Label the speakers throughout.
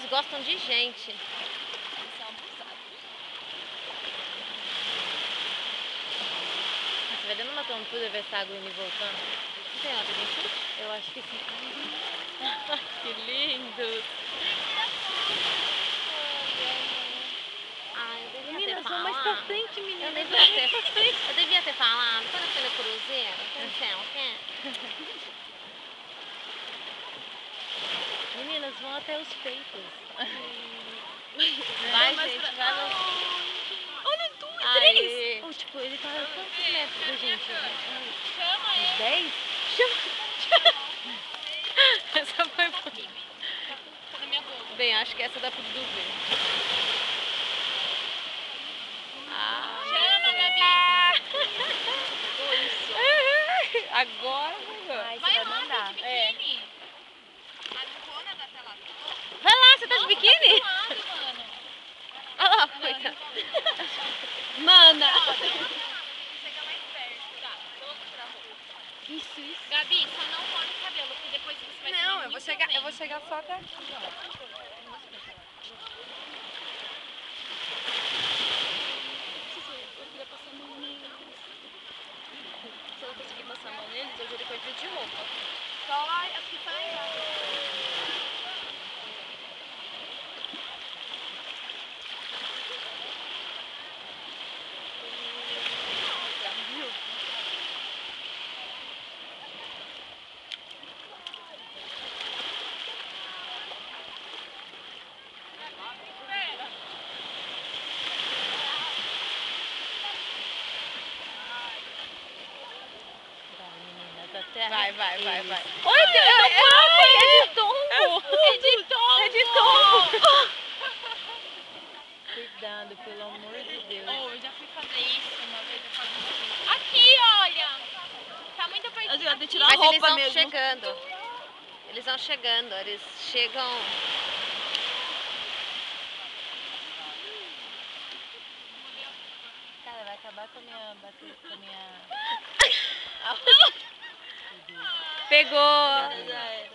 Speaker 1: Eles gostam de gente.
Speaker 2: Eles são abusados.
Speaker 1: Você vai dando uma tontura ver essa água indo e voltando. Não tem nada pra gente? Eu acho que sim. Que lindo! Ai, eu devia
Speaker 3: Meninas,
Speaker 1: ter
Speaker 3: vão mais pra
Speaker 1: falado.
Speaker 3: frente, meninas.
Speaker 1: Eu devia ter falado quando eu fui no cruzeiro. Não sei o quê.
Speaker 3: Meninas, vão até os peitos.
Speaker 1: Vai,
Speaker 2: mais
Speaker 1: gente,
Speaker 2: pra-
Speaker 1: vai lá.
Speaker 2: Olha, 2,
Speaker 1: Aí.
Speaker 2: 3.
Speaker 3: Ou tipo, ele tá a quantos metros da gente?
Speaker 2: Chama
Speaker 3: Uns
Speaker 2: ele.
Speaker 3: 10?
Speaker 1: Essa foi boa.
Speaker 2: Tá na minha boca.
Speaker 1: Bem, acho que essa dá pro Dudu ver. Ah,
Speaker 2: Chama, Gabi.
Speaker 1: agora vai.
Speaker 3: Ai,
Speaker 2: Vai
Speaker 3: você vai
Speaker 2: lá,
Speaker 3: mandar.
Speaker 2: de biquíni. A Lucona da tela toda.
Speaker 1: Vai lá, você tá de biquíni?
Speaker 2: Do lado, mano.
Speaker 1: Olha lá, coitada.
Speaker 3: Mana!
Speaker 2: Chega mais perto. Tá, vamos tirar a roupa.
Speaker 3: Isso.
Speaker 2: Gabi, só não corta o cabelo, porque depois você vai
Speaker 1: Não, eu vou chegar só até aqui.
Speaker 2: Eu queria passar a mão neles. Se eu não conseguir passar a mão neles, eu juro que eu entro de roupa. Só lá, as que saem lá.
Speaker 1: Vai.
Speaker 3: Oi,
Speaker 1: É de tombo!
Speaker 2: É de tombo!
Speaker 3: Cuidado, pelo amor de Deus.
Speaker 2: Oh, eu já fui fazer isso uma vez, eu quase morri. Aqui, olha! Tá muito pertinho.
Speaker 3: Eu vou tirar a
Speaker 1: Mas eles
Speaker 3: roupa
Speaker 1: vão
Speaker 3: mesmo.
Speaker 1: chegando. Eles vão chegando, eles chegam.
Speaker 3: Cara, vai acabar com a minha...
Speaker 1: Pegou!
Speaker 3: Já era.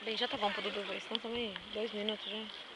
Speaker 1: Bem, já tá bom pro Dudu ver, senão também 2 minutos já.